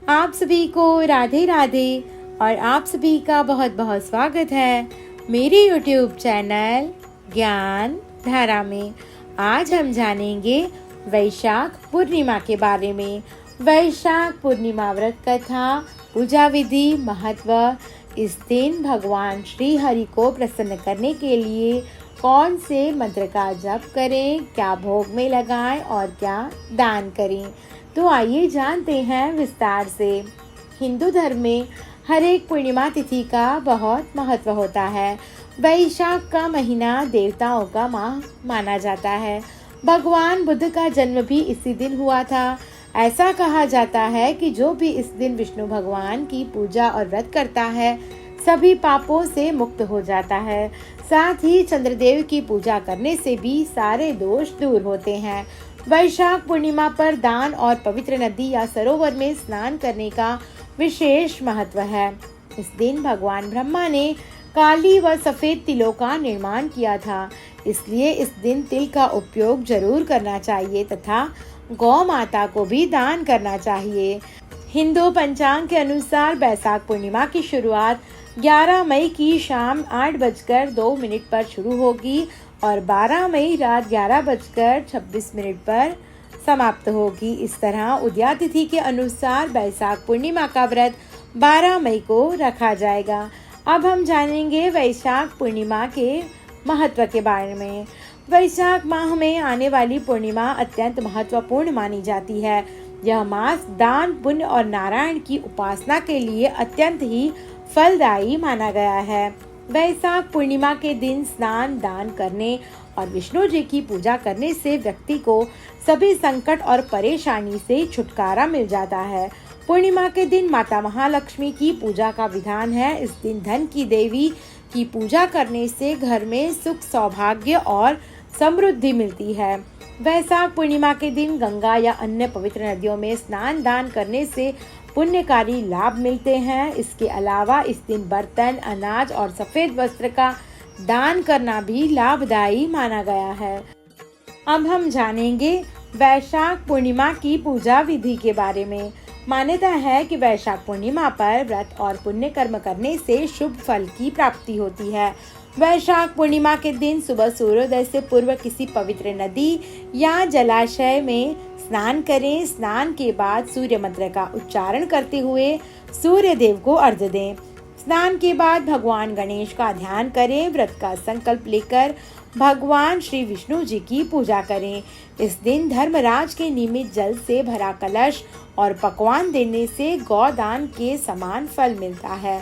आप सभी को राधे राधे और आप सभी का बहुत बहुत स्वागत है मेरे YouTube चैनल ज्ञान धारा में। आज हम जानेंगे वैशाख पूर्णिमा के बारे में। वैशाख पूर्णिमा व्रत कथा, पूजा विधि, महत्व। इस दिन भगवान श्री हरि को प्रसन्न करने के लिए कौन से मंत्र का जप करें, क्या भोग में लगाएं और क्या दान करें। तो आइए जानते हैं विस्तार से। हिंदू धर्म में हर एक पूर्णिमा तिथि का बहुत महत्व होता है। वैशाख का महीना देवताओं का माह माना जाता है। भगवान बुद्ध का जन्म भी इसी दिन हुआ था। ऐसा कहा जाता है कि जो भी इस दिन विष्णु भगवान की पूजा और व्रत करता है सभी पापों से मुक्त हो जाता है। साथ ही चंद्रदेव की पूजा करने से भी सारे दोष दूर होते हैं। वैशाख पूर्णिमा पर दान और पवित्र नदी या सरोवर में स्नान करने का विशेष महत्व है। इस दिन भगवान ब्रह्मा ने काली व सफेद तिलों का निर्माण किया था, इसलिए इस दिन तिल का उपयोग जरूर करना चाहिए तथा गौ माता को भी दान करना चाहिए। हिंदू पंचांग के अनुसार वैशाख पूर्णिमा की शुरुआत 11 मई की शाम 8:02 पर शुरू होगी और 12 मई रात 11:26 पर समाप्त होगी। इस तरह उदया तिथि के अनुसार वैशाख पूर्णिमा का व्रत 12 मई को रखा जाएगा। अब हम जानेंगे वैशाख पूर्णिमा के महत्व के बारे में। वैशाख माह में आने वाली पूर्णिमा अत्यंत महत्वपूर्ण मानी जाती है। यह मास दान, पुण्य और नारायण की उपासना के लिए अत्यंत ही फलदायी माना गया है। वैशाख पूर्णिमा के दिन स्नान, दान करने और विष्णु जी की पूजा करने से व्यक्ति को सभी संकट और परेशानी से छुटकारा मिल जाता है। पूर्णिमा के दिन माता महालक्ष्मी की पूजा का विधान है। इस दिन धन की देवी की पूजा करने से घर में सुख, सौभाग्य और समृद्धि मिलती है। वैशाख पूर्णिमा के दिन गंगा या अन्य पवित्र नदियों में स्नान, दान करने से पुण्यकारी लाभ मिलते हैं। इसके अलावा इस दिन बर्तन, अनाज और सफेद वस्त्र का दान करना भी लाभदायी माना गया है। अब हम जानेंगे वैशाख पूर्णिमा की पूजा विधि के बारे में। मान्यता है कि वैशाख पूर्णिमा पर व्रत और पुण्य कर्म करने से शुभ फल की प्राप्ति होती है। वैशाख पूर्णिमा के दिन सुबह सूर्योदय से पूर्व किसी पवित्र नदी या जलाशय में स्नान करें। स्नान के बाद सूर्य मंत्र का उच्चारण करते हुए सूर्य देव को अर्घ्य दें। स्नान के बाद भगवान गणेश का ध्यान करें। व्रत का संकल्प लेकर भगवान श्री विष्णु जी की पूजा करें। इस दिन धर्मराज के निमित्त जल से भरा कलश और पकवान देने से गौदान के समान फल मिलता है।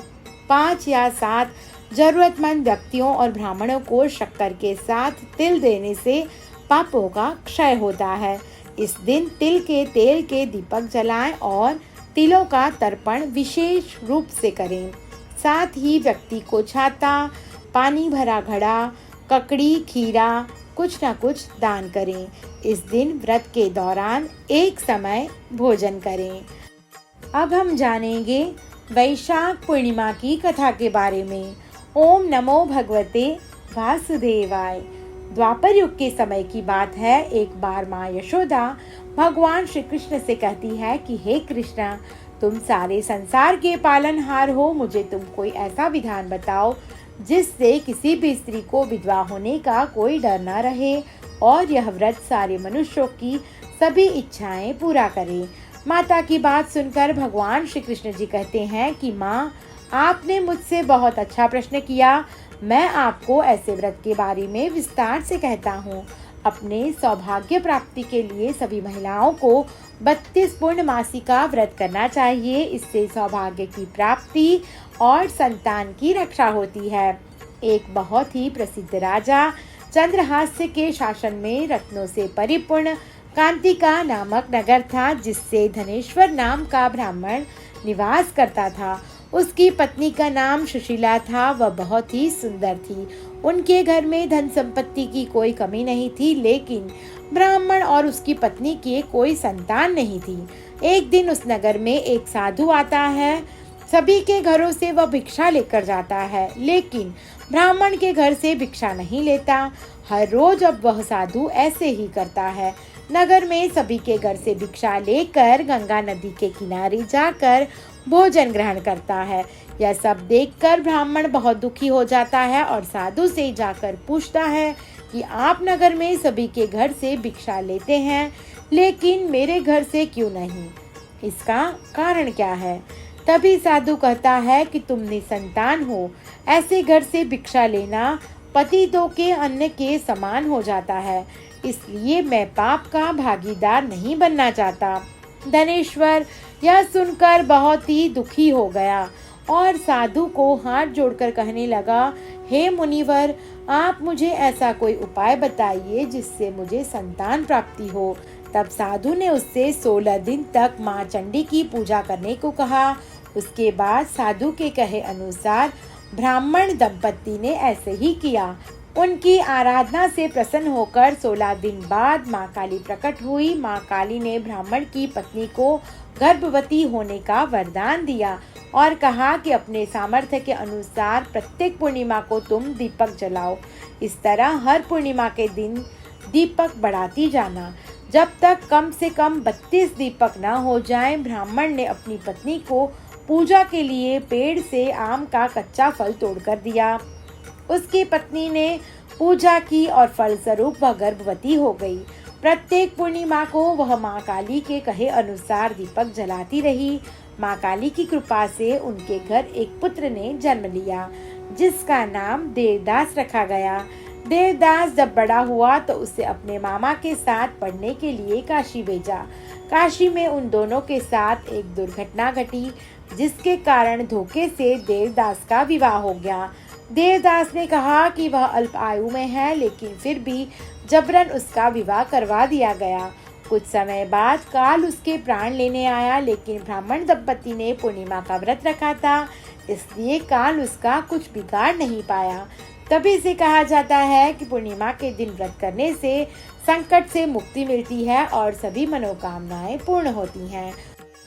5 या 7 जरूरतमंद व्यक्तियों और ब्राह्मणों को शक्कर के साथ तिल देने से पापों का क्षय होता है। इस दिन तिल के तेल के दीपक जलाएं और तिलों का तर्पण विशेष रूप से करें। साथ ही व्यक्ति को छाता, पानी भरा घड़ा, ककड़ी, खीरा कुछ न कुछ दान करें। इस दिन व्रत के दौरान एक समय भोजन करें। अब हम जानेंगे वैशाख पूर्णिमा की कथा के बारे में। ओम नमो भगवते वासुदेवाय। द्वापर युग के समय की बात है। एक बार माँ यशोदा भगवान श्री कृष्ण से कहती है कि हे कृष्ण, तुम सारे संसार के पालनहार हो, मुझे तुम कोई ऐसा विधान बताओ जिससे किसी भी स्त्री को विधवा होने का कोई डर न रहे और यह व्रत सारे मनुष्यों की सभी इच्छाएं पूरा करे। माता की बात सुनकर भगवान श्री कृष्ण जी कहते हैं कि माँ, आपने मुझसे बहुत अच्छा प्रश्न किया। मैं आपको ऐसे व्रत के बारे में विस्तार से कहता हूँ। अपने सौभाग्य प्राप्ति के लिए सभी महिलाओं को 32 पूर्णमासी का व्रत करना चाहिए। इससे सौभाग्य की प्राप्ति और संतान की रक्षा होती है। एक बहुत ही प्रसिद्ध राजा चंद्रहास्य के शासन में रत्नों से परिपूर्ण कांतिका नामक नगर था, जिससे धनेश्वर नाम का ब्राह्मण निवास करता था। उसकी पत्नी का नाम सुशीला था। वह बहुत ही सुंदर थी। उनके घर में धन संपत्ति की कोई कमी नहीं थी, लेकिन ब्राह्मण और उसकी पत्नी की कोई संतान नहीं थी। एक दिन उस नगर में एक साधु आता है। सभी के घरों से वह भिक्षा लेकर जाता है, लेकिन ब्राह्मण के घर से भिक्षा नहीं लेता। हर रोज अब वह साधु ऐसे ही करता है। नगर में सभी के घर से भिक्षा लेकर गंगा नदी के किनारे जाकर भोजन ग्रहण करता है। यह सब देखकर ब्राह्मण बहुत दुखी हो जाता है और साधु से जाकर पूछता है कि आप नगर में सभी के घर से भिक्षा लेते हैं, लेकिन मेरे घर से क्यों नहीं? इसका कारण क्या है? तभी साधु कहता है कि तुम निसंतान हो, ऐसे घर से भिक्षा लेना पतितों के अन्न के समान हो जाता है, इसलिए मैं पाप का भागीदार नहीं बनना चाहता। धनेश्वर यह सुनकर बहुत ही दुखी हो गया और साधु को हाथ जोड़कर कहने लगा, हे मुनिवर, आप मुझे ऐसा कोई उपाय बताइए जिससे मुझे संतान प्राप्ति हो। तब साधु ने उससे 16 दिन तक माँ चंडी की पूजा करने को कहा। उसके बाद साधु के कहे अनुसार ब्राह्मण दंपति ने ऐसे ही किया। उनकी आराधना से प्रसन्न होकर 16 दिन बाद माँ काली प्रकट हुई। माँ काली ने ब्राह्मण की पत्नी को गर्भवती होने का वरदान दिया और कहा कि अपने सामर्थ्य के अनुसार प्रत्येक पूर्णिमा को तुम दीपक जलाओ। इस तरह हर पूर्णिमा के दिन दीपक बढ़ाती जाना, जब तक कम से कम 32 दीपक न हो जाएं। ब्राह्मण ने अपनी पत्नी को पूजा के लिए पेड़ से आम का कच्चा फल तोड़कर दिया। उसकी पत्नी ने पूजा की और फलस्वरूप वह गर्भवती हो गई। प्रत्येक पूर्णिमा को वह माँ काली के कहे अनुसार दीपक जलाती रही। माँ काली की कृपा से उनके घर एक पुत्र ने जन्म लिया, जिसका नाम देवदास रखा गया। देवदास जब बड़ा हुआ तो उसे अपने मामा के साथ पढ़ने के लिए काशी भेजा। काशी में उन दोनों के साथ एक दुर्घटना घटी, जिसके कारण धोखे से देवदास का विवाह हो गया। देवदास ने कहा कि वह अल्प आयु में है, लेकिन फिर भी जबरन उसका विवाह करवा दिया गया। कुछ समय बाद काल उसके प्राण लेने आया, लेकिन ब्राह्मण दंपति ने पूर्णिमा का व्रत रखा था, इसलिए काल उसका कुछ बिगाड़ नहीं पाया। तभी से कहा जाता है कि पूर्णिमा के दिन व्रत करने से संकट से मुक्ति मिलती है और सभी मनोकामनाएं पूर्ण होती हैं।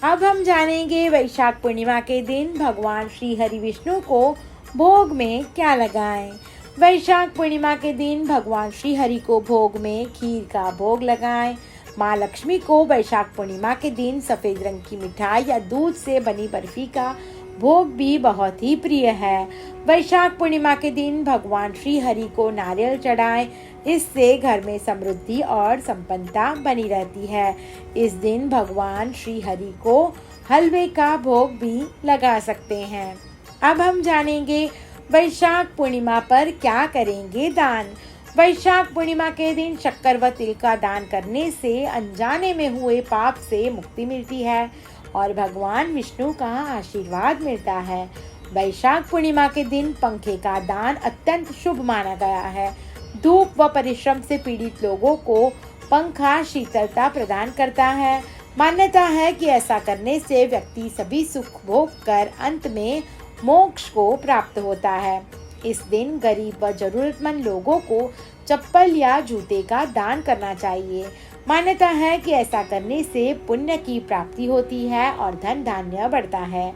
अब हम जानेंगे वैशाख पूर्णिमा के दिन भगवान श्री हरि विष्णु को भोग में क्या लगाएं। वैशाख पूर्णिमा के दिन भगवान श्री हरि को भोग में खीर का भोग लगाएं। माँ लक्ष्मी को वैशाख पूर्णिमा के दिन सफेद रंग की मिठाई या दूध से बनी बर्फी का भोग भी बहुत ही प्रिय है। वैशाख पूर्णिमा के दिन भगवान श्री हरि को नारियल चढ़ाएं, इससे घर में समृद्धि और संपन्नता बनी रहती है। इस दिन भगवान श्री हरि को हलवे का भोग भी लगा सकते हैं। अब हम जानेंगे वैशाख पूर्णिमा पर क्या करेंगे दान। वैशाख पूर्णिमा के दिन शक्कर व तिल का दान करने से अनजाने में हुए पाप से मुक्ति मिलती है और भगवान विष्णु का आशीर्वाद मिलता है। वैशाख पूर्णिमा के दिन पंखे का दान अत्यंत शुभ माना गया है। धूप व परिश्रम से पीड़ित लोगों को पंखा शीतलता प्रदान करता है। मान्यता है कि ऐसा करने से व्यक्ति सभी सुख भोग कर अंत में मोक्ष को प्राप्त होता है। इस दिन गरीब व जरूरतमंद लोगों को चप्पल या जूते का दान करना चाहिए। मान्यता है कि ऐसा करने से पुण्य की प्राप्ति होती है और धन धान्य बढ़ता है।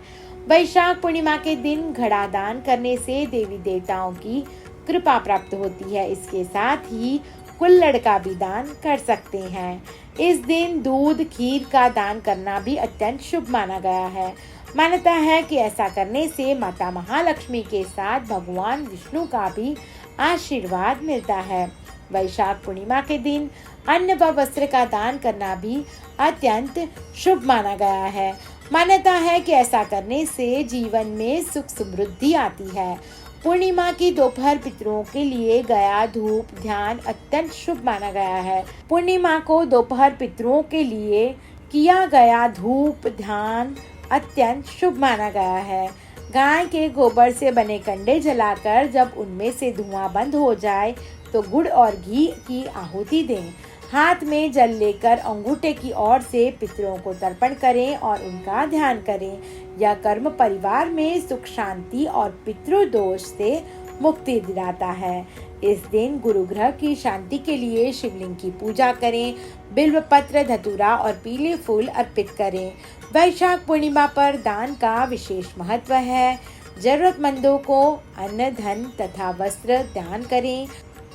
वैशाख पूर्णिमा के दिन घड़ा दान करने से देवी देवताओं की कृपा प्राप्त होती है। इसके साथ ही कुल्हड़ का भी दान कर सकते हैं। इस दिन दूध खीर का दान करना भी अत्यंत शुभ माना गया है। मान्यता है कि ऐसा करने से माता महालक्ष्मी के साथ भगवान विष्णु का भी आशीर्वाद मिलता है। वैशाख पूर्णिमा के दिन अन्न व वस्त्र का दान करना भी अत्यंत शुभ माना गया है। मान्यता है कि ऐसा करने से जीवन में सुख समृद्धि आती है। पूर्णिमा की दोपहर पितरों के लिए गया धूप ध्यान अत्यंत शुभ माना गया है। पूर्णिमा को दोपहर पितरों के लिए किया गया धूप ध्यान अत्यंत शुभ माना गया है। गाय के गोबर से बने कंडे जलाकर जब उनमें से धुआं बंद हो जाए तो गुड़ और घी की आहुति दें। हाथ में जल लेकर अंगूठे की ओर से पितरों को तर्पण करें और उनका ध्यान करें। यह कर्म परिवार में सुख शांति और पितृदोष से मुक्ति दिलाता है। इस दिन गुरु ग्रह की शांति के लिए शिवलिंग की पूजा करें, बिल्व पत्र धतूरा और पीले फूल अर्पित करें। वैशाख पूर्णिमा पर दान का विशेष महत्व है। जरूरतमंदों को अन्न धन तथा वस्त्र दान करें।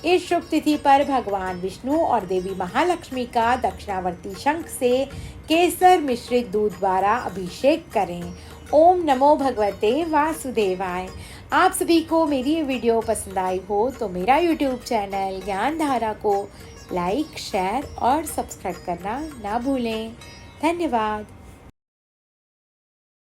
इस शुभ तिथि पर भगवान विष्णु और देवी महालक्ष्मी का दक्षिणावर्ती शंख से केसर मिश्रित दूध द्वारा अभिषेक करें। ओम नमो भगवते वासुदेवाय। आप सभी को मेरी ये वीडियो पसंद आई हो तो मेरा यूट्यूब चैनल ज्ञान धारा को लाइक, शेयर और सब्सक्राइब करना ना भूलें। धन्यवाद।